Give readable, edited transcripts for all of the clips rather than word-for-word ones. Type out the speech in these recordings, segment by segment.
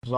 Hey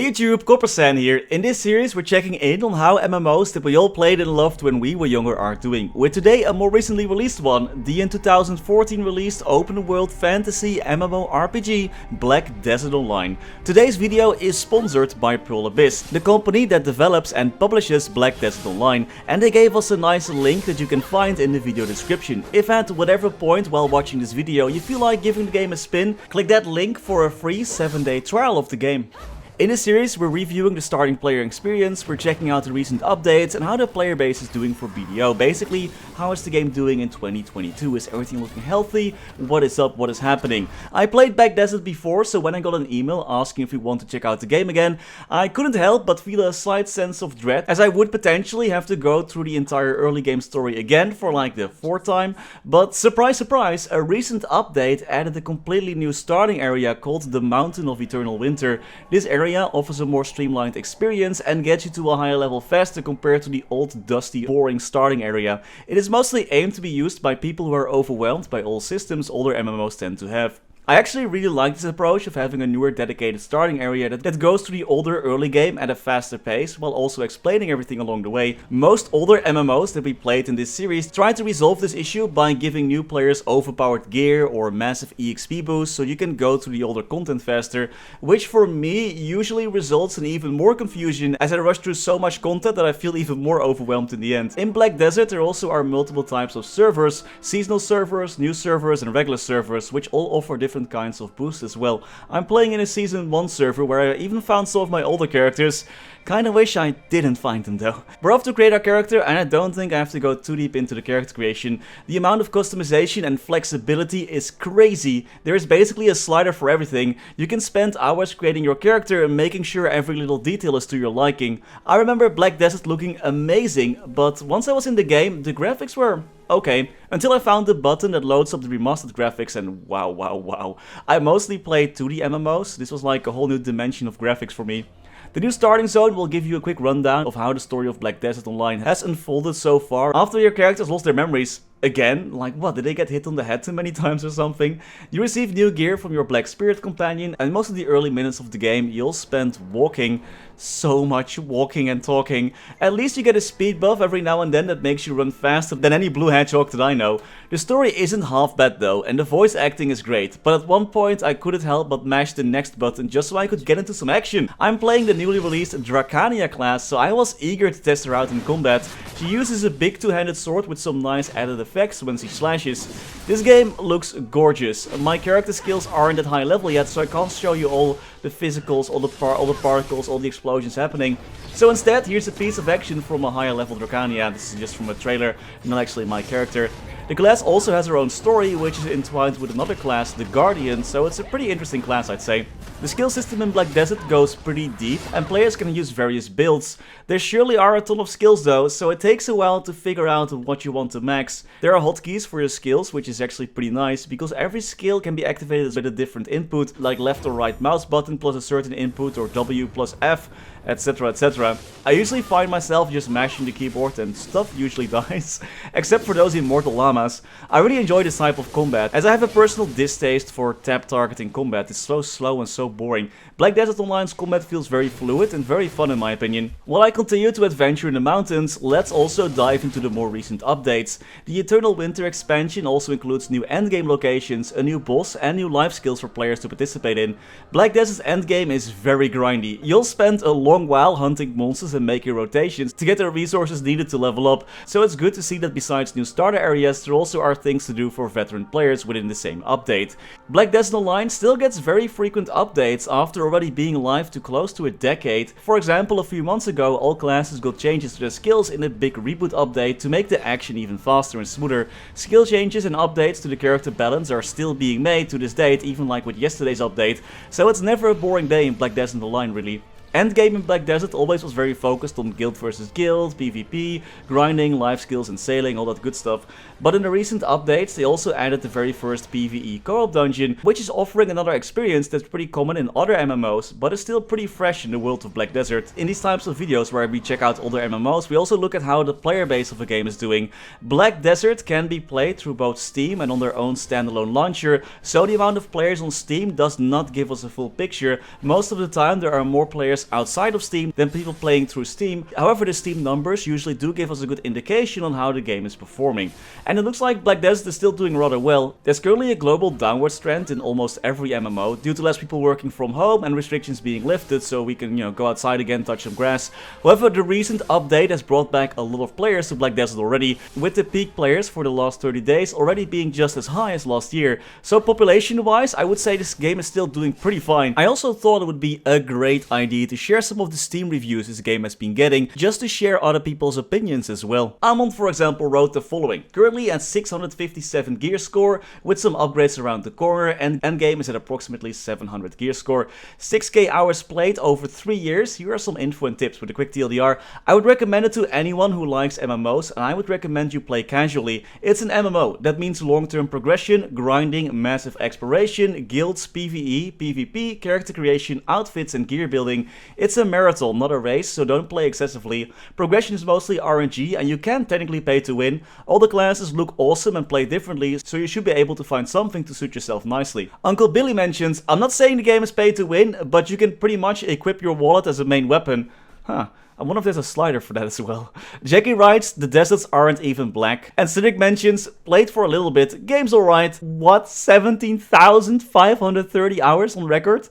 YouTube, Coppersan here. In this series we're checking in on how MMOs that we all played and loved when we were younger are doing. With today a more recently released one, the in 2014 released open world fantasy MMORPG Black Desert Online. Today's video is sponsored by Pearl Abyss, the company that develops and publishes Black Desert Online, and they gave us a nice link that you can find in the video description. If at whatever point while watching this video you feel like giving the game a spin, click that link for a free 7-day trial of the game. In this series we're reviewing the starting player experience, we're checking out the recent updates and how the player base is doing for BDO. Basically, how is the game doing in 2022? Is everything looking healthy? What is up? What is happening? I played Black Desert before, so when I got an email asking if we want to check out the game again, I couldn't help but feel a slight sense of dread, as I would potentially have to go through the entire early game story again for like the 4th time. But surprise surprise, a recent update added a completely new starting area called the Mountain of Eternal Winter. This area offers a more streamlined experience and gets you to a higher level faster compared to the old, dusty, boring starting area. It is mostly aimed to be used by people who are overwhelmed by all systems older MMOs tend to have. I actually really like this approach of having a newer dedicated starting area that goes through the older early game at a faster pace while also explaining everything along the way. Most older MMOs that we played in this series try to resolve this issue by giving new players overpowered gear or massive EXP boosts so you can go through the older content faster, which for me usually results in even more confusion as I rush through so much content that I feel even more overwhelmed in the end. In Black Desert there also are multiple types of servers, seasonal servers, new servers and regular servers, which all offer different kinds of boosts as well. I'm playing in a season 1 server where I even found some of my older characters. Kinda wish I didn't find them though. We're off to create our character and I don't think I have to go too deep into the character creation. The amount of customization and flexibility is crazy. There is basically a slider for everything. You can spend hours creating your character and making sure every little detail is to your liking. I remember Black Desert looking amazing, but once I was in the game, the graphics were okay, until I found the button that loads up the remastered graphics and wow. I mostly played 2D MMOs, this was like a whole new dimension of graphics for me. The new starting zone will give you a quick rundown of how the story of Black Desert Online has unfolded so far after your characters lost their memories. Again, like what, did they get hit on the head too many times or something? You receive new gear from your Black Spirit companion, and most of the early minutes of the game you'll spend walking. So much walking and talking. At least you get a speed buff every now and then that makes you run faster than any blue hedgehog that I know. The story isn't half bad though, and the voice acting is great, but at one point I couldn't help but mash the next button just so I could get into some action. I'm playing the newly released Dracania class, so I was eager to test her out in combat. She uses a big two-handed sword with some nice added effects when she slashes. This game looks gorgeous. My character skills aren't at high level yet, so I can't show you all the physicals, all the particles, all the explosions happening. So instead, here's a piece of action from a higher level Dracania. This is just from a trailer, not actually my character. The class also has her own story, which is entwined with another class, the Guardian, so it's a pretty interesting class, I'd say. The skill system in Black Desert goes pretty deep, and players can use various builds. There surely are a ton of skills though, so it takes a while to figure out what you want to max. There are hotkeys for your skills, which is actually pretty nice, because every skill can be activated with a different input, like left or right mouse button plus a certain input, or W plus F, etc, etc. I usually find myself just mashing the keyboard and stuff usually dies, except for those immortal llamas. I really enjoy this type of combat, as I have a personal distaste for tap targeting combat. It's so slow and so boring. Black Desert Online's combat feels very fluid and very fun in my opinion. While I continue to adventure in the mountains, let's also dive into the more recent updates. The Eternal Winter expansion also includes new endgame locations, a new boss and new life skills for players to participate in. Black Desert's endgame is very grindy. You'll spend a long while hunting monsters and making rotations to get the resources needed to level up, so it's good to see that besides new starter areas there also are things to do for veteran players within the same update. Black Desert Online still gets very frequent updates after already being live to close to a decade. For example, a few months ago all classes got changes to their skills in a big reboot update to make the action even faster and smoother. Skill changes and updates to the character balance are still being made to this date, even like with yesterday's update, so it's never a boring day in Black Desert Online really. Endgame in Black Desert always was very focused on guild versus guild, PvP, grinding, life skills and sailing, all that good stuff. But in the recent updates they also added the very first PvE co-op dungeon, which is offering another experience that's pretty common in other MMOs, but is still pretty fresh in the world of Black Desert. In these types of videos where we check out other MMOs, we also look at how the player base of a game is doing. Black Desert can be played through both Steam and on their own standalone launcher, so the amount of players on Steam does not give us a full picture. Most of the time there are more players outside of Steam than people playing through Steam. However, the Steam numbers usually do give us a good indication on how the game is performing. And it looks like Black Desert is still doing rather well. There's currently a global downwards trend in almost every MMO due to less people working from home and restrictions being lifted, so we can, go outside again, touch some grass. However, the recent update has brought back a lot of players to Black Desert already, with the peak players for the last 30 days already being just as high as last year. So population wise, I would say this game is still doing pretty fine. I also thought it would be a great idea to share some of the Steam reviews this game has been getting, just to share other people's opinions as well. Amon, for example, wrote the following: currently at 657 gear score, with some upgrades around the corner, and endgame is at approximately 700 gear score. 6k hours played over 3 years. Here are some info and tips with a quick TLDR. I would recommend it to anyone who likes MMOs, and I would recommend you play casually. It's an MMO, that means long-term progression, grinding, massive exploration, guilds, PvE, PvP, character creation, outfits and gear building. It's a marathon, not a race, so don't play excessively. Progression is mostly RNG and you can technically pay to win. All the classes look awesome and play differently, so you should be able to find something to suit yourself nicely. Uncle Billy mentions, I'm not saying the game is pay to win, but you can pretty much equip your wallet as a main weapon. Huh. I wonder if there's a slider for that as well. Jackie writes, the deserts aren't even black. And Cynic mentions, played for a little bit, game's alright. What, 17,530 hours on record?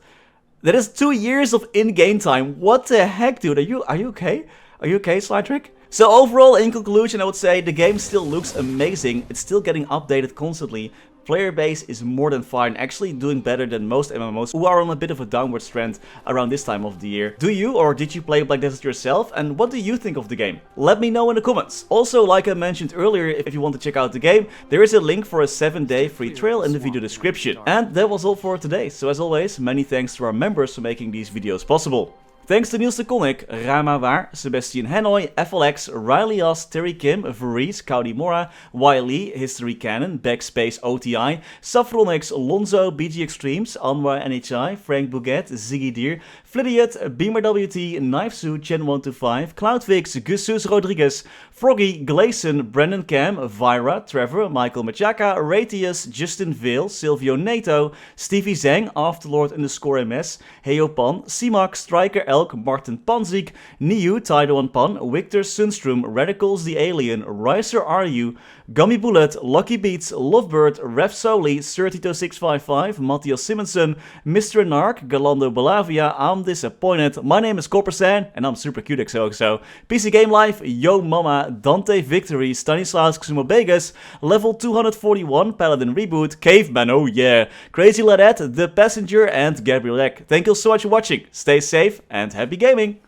That is 2 years of in-game time. What the heck, dude? Are you okay? Are you okay, Slytrick? So overall, in conclusion, I would say the game still looks amazing. It's still getting updated constantly. Player base is more than fine, actually doing better than most MMOs who are on a bit of a downward trend around this time of the year. Do you, or did you play Black Desert yourself, and what do you think of the game? Let me know in the comments. Also, like I mentioned earlier, if you want to check out the game, there is a link for a 7-day free trial in the video description. And that was all for today, so as always, many thanks to our members for making these videos possible. Thanks to Niels, Coninck, Raar, maar waar, Sebastian, Hanoy, FLX, Ryalias, Kim, Vareese, Mora, Historycanon, BackSpaceOTI, Saffronyx, Lorenzo, BG Extremes, Anwar, NHI, Frank Bouquit, Ziggy Deer, Flidiot, Beamer WT, Knifesu, Chen125, Cloudfix, Gusus Rodriguez, Froggy, Gleason, Brendon Cam, Vyra, Trevor, Michael Machaka, Ratius, Justin Vale, Silvio Nato, Stevie Zhang, Afterlord_MS, Heyopan, ceemak, Striker Elk, Martin Panzik, Niu, Taidoan Pan, Victor Sunstrom, Radicals the Alien, Riser RU, Gummy Bullet, Lucky Beats, Lovebird, Rev Soli, 30655, Mathias Simonsson, Mr. Narc, Galando Balavia, I'm disappointed. My name is Coppersan and I'm super cute XOXO. PC Game Life, Yo Mama, Dante Victory, Stanislaus Xumobegas, Level 241, Paladin Reboot, Caveman, oh yeah, Crazy Ladette, The Passenger and Gabriel Eck. Thank you so much for watching. Stay safe and happy gaming!